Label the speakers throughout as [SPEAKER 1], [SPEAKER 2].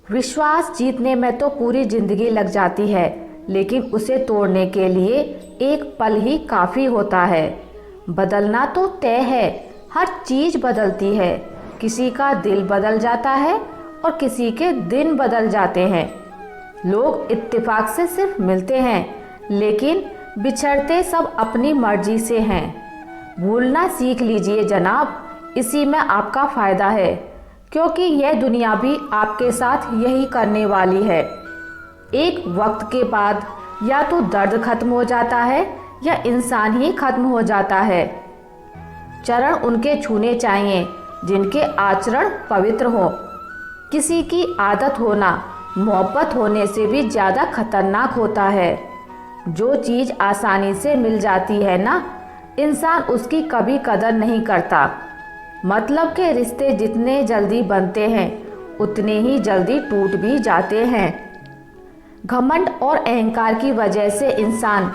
[SPEAKER 1] विश्वास जीतने में तो पूरी जिंदगी लग जाती है, लेकिन उसे तोड़ने के लिए एक पल ही काफ़ी होता है। बदलना तो तय है, हर चीज़ बदलती है। किसी का दिल बदल जाता है और किसी के दिन बदल जाते हैं। लोग इत्तेफाक से सिर्फ मिलते हैं, लेकिन बिछड़ते सब अपनी मर्जी से हैं। भूलना सीख लीजिए जनाब, इसी में आपका फ़ायदा है, क्योंकि यह दुनिया भी आपके साथ यही करने वाली है। एक वक्त के बाद या तो दर्द खत्म हो जाता है या इंसान ही खत्म हो जाता है। चरण उनके छूने चाहिए जिनके आचरण पवित्र हो। किसी की आदत होना मोहब्बत होने से भी ज़्यादा खतरनाक होता है। जो चीज़ आसानी से मिल जाती है ना, इंसान उसकी कभी कदर नहीं करता। मतलब के रिश्ते जितने जल्दी बनते हैं उतने ही जल्दी टूट भी जाते हैं। घमंड और अहंकार की वजह से इंसान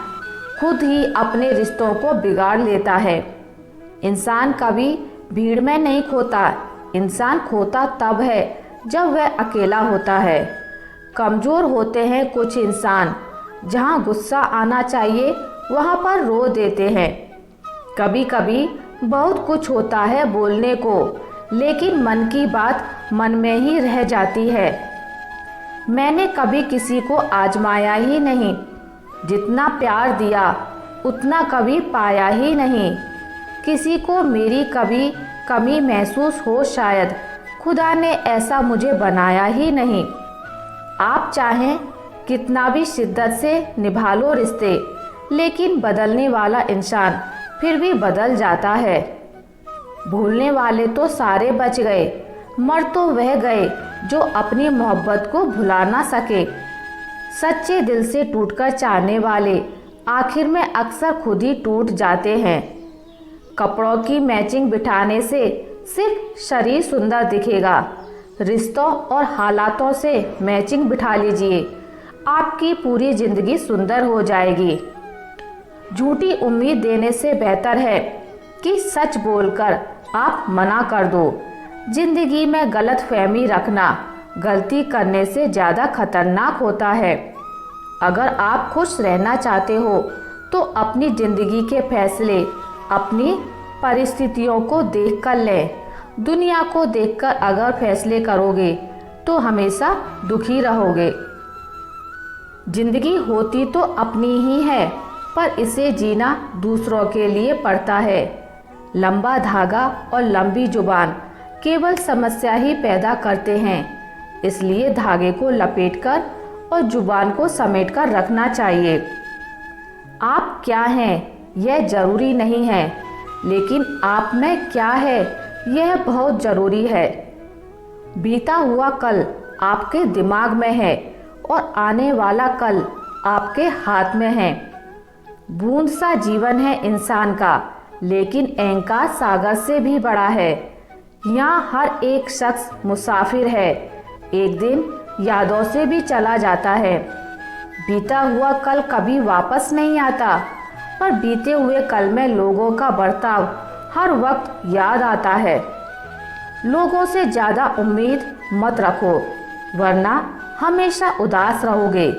[SPEAKER 1] खुद ही अपने रिश्तों को बिगाड़ लेता है। इंसान कभी भीड़ में नहीं खोता, इंसान खोता तब है जब वह अकेला होता है। कमज़ोर होते हैं कुछ इंसान, जहाँ गुस्सा आना चाहिए वहाँ पर रो देते हैं। कभी कभी बहुत कुछ होता है बोलने को, लेकिन मन की बात मन में ही रह जाती है। मैंने कभी किसी को आजमाया ही नहीं, जितना प्यार दिया उतना कभी पाया ही नहीं। किसी को मेरी कभी कमी महसूस हो, शायद खुदा ने ऐसा मुझे बनाया ही नहीं। आप चाहें कितना भी शिद्दत से निभा लो रिश्ते, लेकिन बदलने वाला इंसान फिर भी बदल जाता है। भूलने वाले तो सारे बच गए, मर तो वह गए जो अपनी मोहब्बत को भुला ना सके। सच्चे दिल से टूटकर चाहने वाले आखिर में अक्सर खुद ही टूट जाते हैं। कपड़ों की मैचिंग बिठाने से सिर्फ शरीर सुंदर दिखेगा, रिश्तों और हालातों से मैचिंग बिठा लीजिए, आपकी पूरी जिंदगी सुंदर हो जाएगी। झूठी उम्मीद देने से बेहतर है कि सच बोलकर आप मना कर दो। जिंदगी में गलत फहमी रखना गलती करने से ज़्यादा खतरनाक होता है। अगर आप खुश रहना चाहते हो तो अपनी ज़िंदगी के फैसले अपनी परिस्थितियों को देखकर लें। दुनिया को देखकर अगर फैसले करोगे तो हमेशा दुखी रहोगे। जिंदगी होती तो अपनी ही है, पर इसे जीना दूसरों के लिए पड़ता है। लंबा धागा और लंबी जुबान केवल समस्या ही पैदा करते हैं, इसलिए धागे को लपेटकर और जुबान को समेटकर रखना चाहिए। आप क्या हैं यह ज़रूरी नहीं है, लेकिन आप में क्या है यह बहुत ज़रूरी है। बीता हुआ कल आपके दिमाग में है और आने वाला कल आपके हाथ में है। बूंद सा जीवन है इंसान का, लेकिन अहंकार सागर से भी बड़ा है। यहाँ हर एक शख्स मुसाफिर है, एक दिन यादों से भी चला जाता है। बीता हुआ कल कभी वापस नहीं आता, पर बीते हुए कल में लोगों का बर्ताव हर वक्त याद आता है। लोगों से ज़्यादा उम्मीद मत रखो, वरना हमेशा उदास रहोगे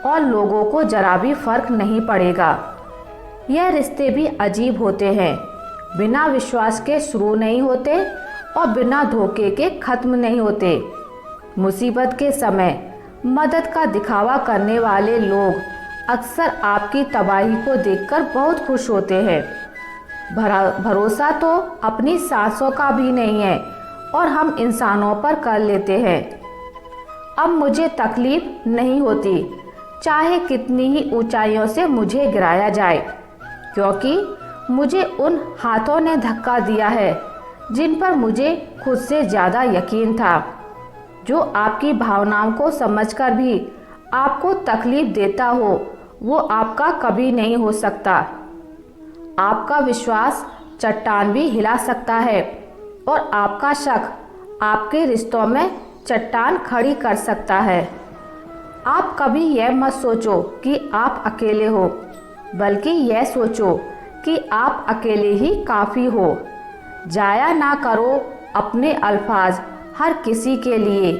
[SPEAKER 1] और लोगों को जरा भी फर्क नहीं पड़ेगा। यह रिश्ते भी अजीब होते हैं, बिना विश्वास के शुरू नहीं होते और बिना धोखे के ख़त्म नहीं होते। मुसीबत के समय मदद का दिखावा करने वाले लोग अक्सर आपकी तबाही को देखकर बहुत खुश होते हैं। भरोसा तो अपनी सांसों का भी नहीं है और हम इंसानों पर कर लेते हैं। अब मुझे तकलीफ नहीं होती, चाहे कितनी ही ऊंचाइयों से मुझे गिराया जाए, क्योंकि मुझे उन हाथों ने धक्का दिया है जिन पर मुझे खुद से ज़्यादा यकीन था। जो आपकी भावनाओं को समझकर भी आपको तकलीफ देता हो, वो आपका कभी नहीं हो सकता। आपका विश्वास चट्टान भी हिला सकता है और आपका शक आपके रिश्तों में चट्टान खड़ी कर सकता है। आप कभी यह मत सोचो कि आप अकेले हो, बल्कि यह सोचो कि आप अकेले ही काफ़ी हो। जाया ना करो अपने अल्फाज हर किसी के लिए,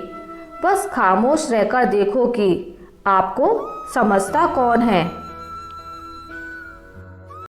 [SPEAKER 1] बस खामोश रहकर देखो कि आपको समझता कौन है।